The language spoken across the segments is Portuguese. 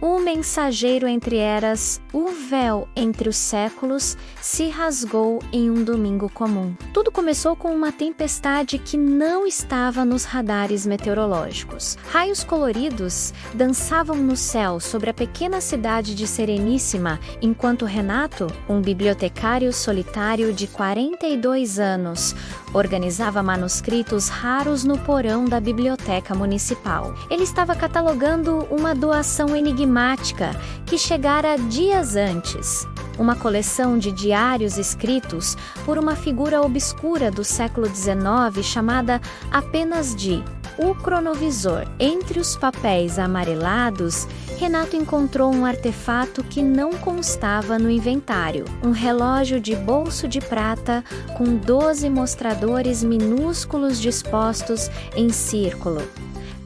O mensageiro entre eras, o véu entre os séculos, se rasgou em um domingo comum. Tudo começou com uma tempestade que não estava nos radares meteorológicos. Raios coloridos dançavam no céu sobre a pequena cidade de Sereníssima, enquanto Renato, um bibliotecário solitário de 42 anos, organizava manuscritos raros no porão da biblioteca municipal. Ele estava catalogando uma doação enigmática que chegara dias antes. Uma coleção de diários escritos por uma figura obscura do século XIX chamada apenas de O Cronovisor. Entre os papéis amarelados, Renato encontrou um artefato que não constava no inventário. Um relógio de bolso de prata com 12 mostradores minúsculos dispostos em círculo,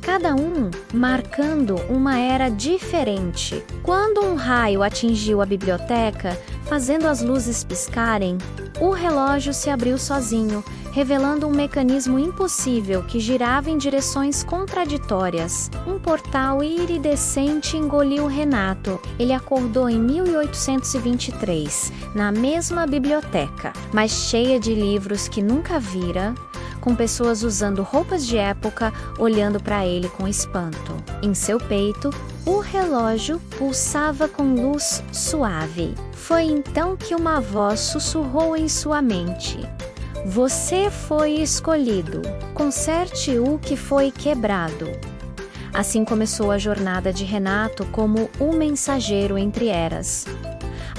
cada um marcando uma era diferente. Quando um raio atingiu a biblioteca, fazendo as luzes piscarem, o relógio se abriu sozinho, revelando um mecanismo impossível que girava em direções contraditórias. Um portal iridescente engoliu Renato. Ele acordou em 1823, na mesma biblioteca, mas cheia de livros que nunca vira, com pessoas usando roupas de época, olhando para ele com espanto. Em seu peito, o relógio pulsava com luz suave. Foi então que uma voz sussurrou em sua mente: "Você foi escolhido. Conserte o que foi quebrado." Assim começou a jornada de Renato como o mensageiro entre eras.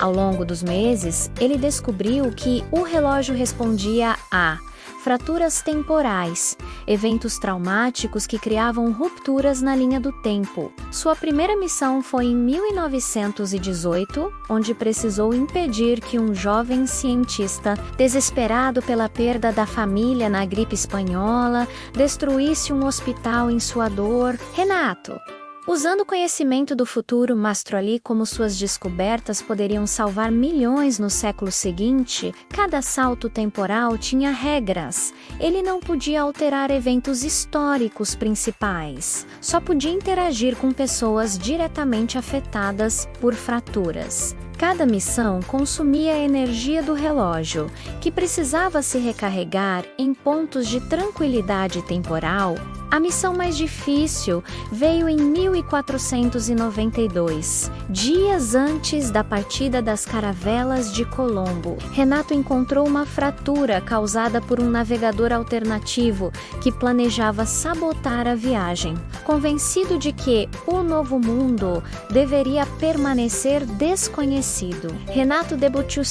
Ao longo dos meses, ele descobriu que o relógio respondia a fraturas temporais, eventos traumáticos que criavam rupturas na linha do tempo. Sua primeira missão foi em 1918, onde precisou impedir que um jovem cientista, desesperado pela perda da família na gripe espanhola, destruísse um hospital em sua dor. Renato, usando o conhecimento do futuro, mostrou ali como suas descobertas poderiam salvar milhões no século seguinte. Cada salto temporal tinha regras. Ele não podia alterar eventos históricos principais. Só podia interagir com pessoas diretamente afetadas por fraturas. Cada missão consumia a energia do relógio, que precisava se recarregar em pontos de tranquilidade temporal. A missão mais difícil veio em 1492, dias antes da partida das caravelas de Colombo. Renato encontrou uma fratura causada por um navegador alternativo que planejava sabotar a viagem. Convencido de que o novo mundo deveria permanecer desconhecido, Renato de Bourdieu,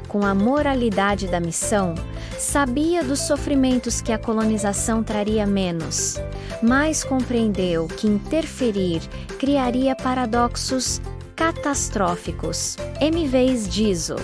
com a moralidade da missão, sabia dos sofrimentos que a colonização traria menos, mas compreendeu que interferir criaria paradoxos catastróficos. Em vez disso,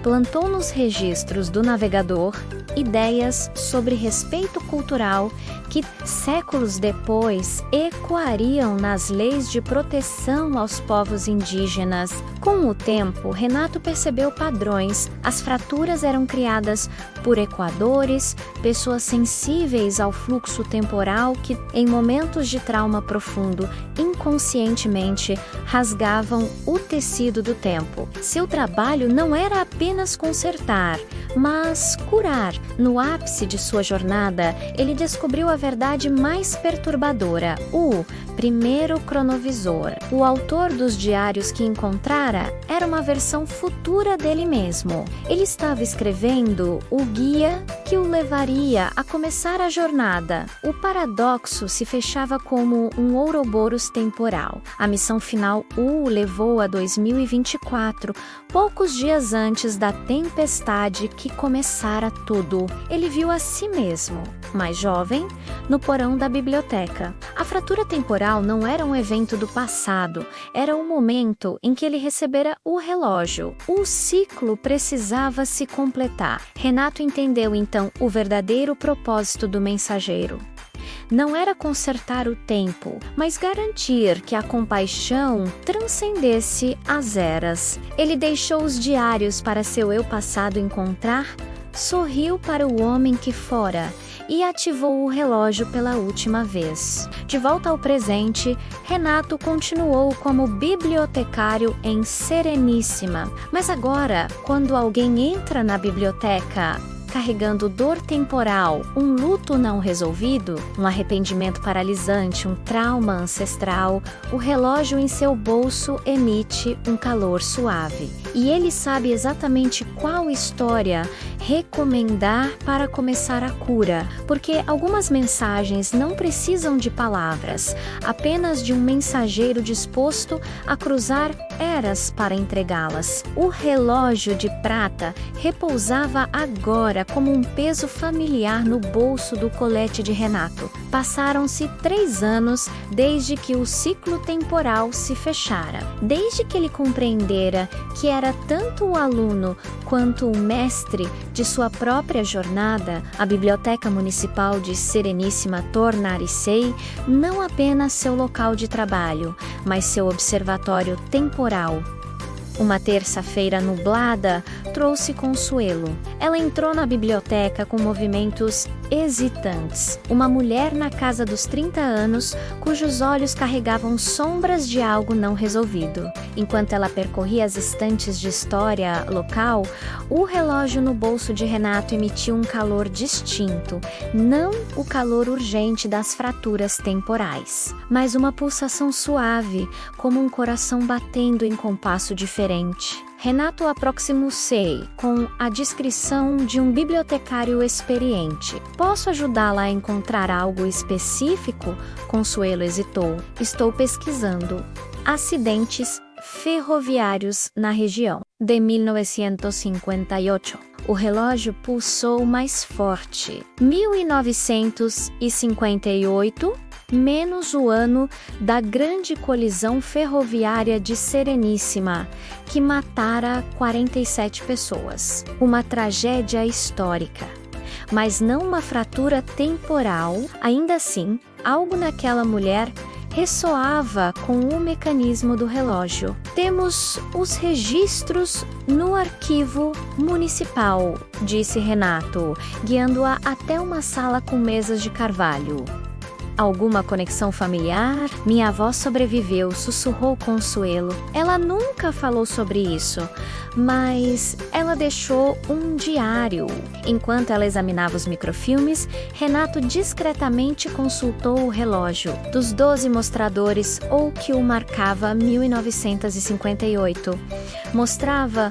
plantou nos registros do navegador ideias sobre respeito cultural que, séculos depois, ecoariam nas leis de proteção aos povos indígenas. Com o tempo, Renato percebeu padrões. As fraturas eram criadas por equadores, pessoas sensíveis ao fluxo temporal que, em momentos de trauma profundo, inconscientemente rasgavam o tecido do tempo. Seu trabalho não era apenas consertar, mas curar. No ápice de sua jornada, ele descobriu a verdade mais perturbadora: o primeiro cronovisor. O autor dos diários que encontrara era uma versão futura dele mesmo. Ele estava escrevendo o guia que o levaria a começar a jornada. O paradoxo se fechava como um Ouroboros temporal. A missão final o levou a 2024, poucos dias antes da tempestade que começara tudo. Ele viu a si mesmo, mais jovem, no porão da biblioteca. A fratura temporal não era um evento do passado, era o momento em que ele recebera o relógio. O ciclo precisava se completar. Renato entendeu então o verdadeiro propósito do mensageiro. Não era consertar o tempo, mas garantir que a compaixão transcendesse as eras. Ele deixou os diários para seu eu passado encontrar sorriu para o homem que fora e ativou o relógio pela última vez. De volta ao presente, Renato continuou como bibliotecário em Sereníssima. Mas agora, quando alguém entra na biblioteca carregando dor temporal, um luto não resolvido, um arrependimento paralisante, um trauma ancestral, o relógio em seu bolso emite um calor suave. E ele sabe exatamente qual história recomendar para começar a cura, porque algumas mensagens não precisam de palavras, apenas de um mensageiro disposto a cruzar eras para entregá-las. O relógio de prata repousava agora como um peso familiar no bolso do colete de Renato. Passaram-se 3 anos desde que o ciclo temporal se fechara. Desde que ele compreendera que era tanto o aluno quanto o mestre de sua própria jornada, a Biblioteca Municipal de Sereníssima tornar-se não apenas seu local de trabalho, mas seu observatório temporal. Uma terça-feira nublada trouxe consuelo. Ela entrou na biblioteca com movimentos hesitantes. Uma mulher na casa dos 30 anos, cujos olhos carregavam sombras de algo não resolvido. Enquanto ela percorria as estantes de história local, o relógio no bolso de Renato emitiu um calor distinto, não o calor urgente das fraturas temporais, mas uma pulsação suave, como um coração batendo em compasso diferente. Renato aproximou-se com a descrição de um bibliotecário experiente. Posso ajudá-la a encontrar algo específico? Consuelo hesitou. Estou pesquisando acidentes ferroviários na região. De 1958. O relógio pulsou mais forte. 1958, menos o ano da grande colisão ferroviária de Sereníssima, que matara 47 pessoas. Uma tragédia histórica. Mas não uma fratura temporal. Ainda assim, algo naquela mulher ressoava com o mecanismo do relógio. Temos os registros no arquivo municipal, disse Renato, guiando-a até uma sala com mesas de carvalho. Alguma conexão familiar? Minha avó sobreviveu, sussurrou Consuelo. Ela nunca falou sobre isso, mas ela deixou um diário. Enquanto ela examinava os microfilmes, Renato discretamente consultou o relógio. Dos 12 mostradores, ou que o marcava 1958, mostrava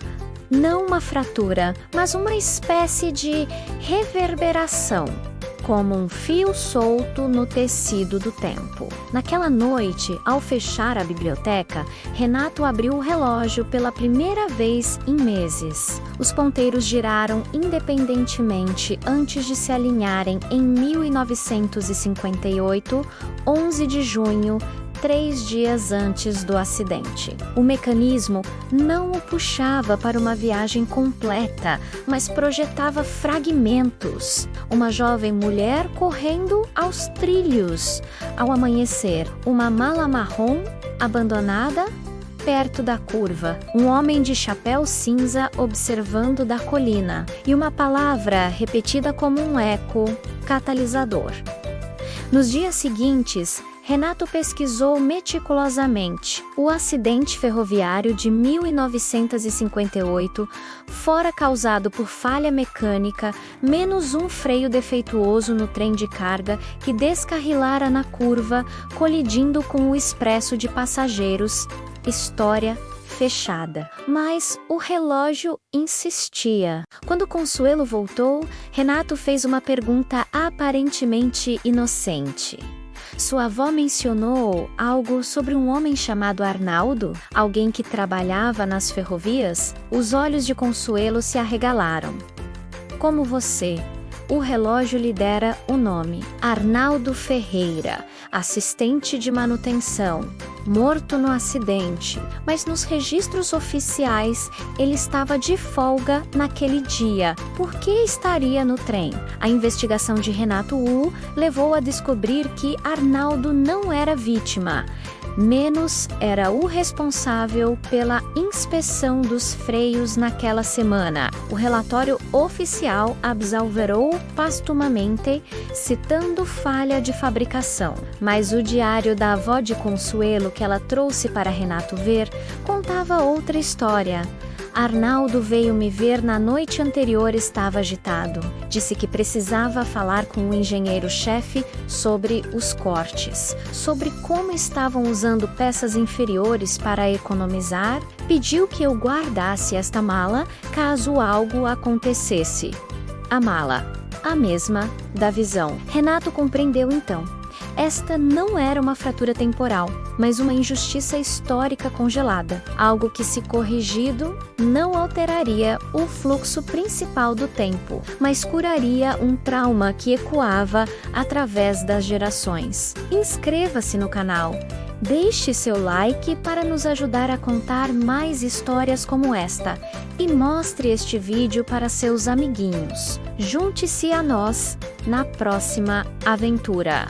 não uma fratura, mas uma espécie de reverberação, como um fio solto no tecido do tempo. Naquela noite, ao fechar a biblioteca, Renato abriu o relógio pela primeira vez em meses. Os ponteiros giraram independentemente antes de se alinharem em 1958, 11 de junho, 3 dias antes do acidente. O mecanismo não o puxava para uma viagem completa, mas projetava fragmentos. Uma jovem mulher correndo aos trilhos. Ao amanhecer, uma mala marrom abandonada perto da curva. Um homem de chapéu cinza observando da colina. E uma palavra repetida como um eco: catalisador. Nos dias seguintes, Renato pesquisou meticulosamente o acidente ferroviário de 1958, fora causado por falha mecânica, menos um freio defeituoso no trem de carga que descarrilara na curva, colidindo com o expresso de passageiros. História fechada. Mas o relógio insistia. Quando Consuelo voltou, Renato fez uma pergunta aparentemente inocente. Sua avó mencionou algo sobre um homem chamado Arnaldo? Alguém que trabalhava nas ferrovias? Os olhos de Consuelo se arregalaram. Como você. O relógio lhe dera o nome. Arnaldo Ferreira, assistente de manutenção, morto no acidente. Mas nos registros oficiais, ele estava de folga naquele dia. Por que estaria no trem? A investigação de Renato levou a descobrir que Arnaldo não era vítima. Menos era o responsável pela inspeção dos freios naquela semana. O relatório oficial absolverou pastumamente, citando falha de fabricação. Mas o diário da avó de Consuelo que ela trouxe para Renato ver contava outra história. Arnaldo veio me ver na noite anterior, estava agitado. Disse que precisava falar com o engenheiro-chefe sobre os cortes, sobre como estavam usando peças inferiores para economizar. Pediu que eu guardasse esta mala caso algo acontecesse. A mala, a mesma da visão. Renato compreendeu então. Esta não era uma fratura temporal, mas uma injustiça histórica congelada. Algo que, se corrigido, não alteraria o fluxo principal do tempo, mas curaria um trauma que ecoava através das gerações. Inscreva-se no canal. Deixe seu like para nos ajudar a contar mais histórias como esta e mostre este vídeo para seus amiguinhos. Junte-se a nós na próxima aventura.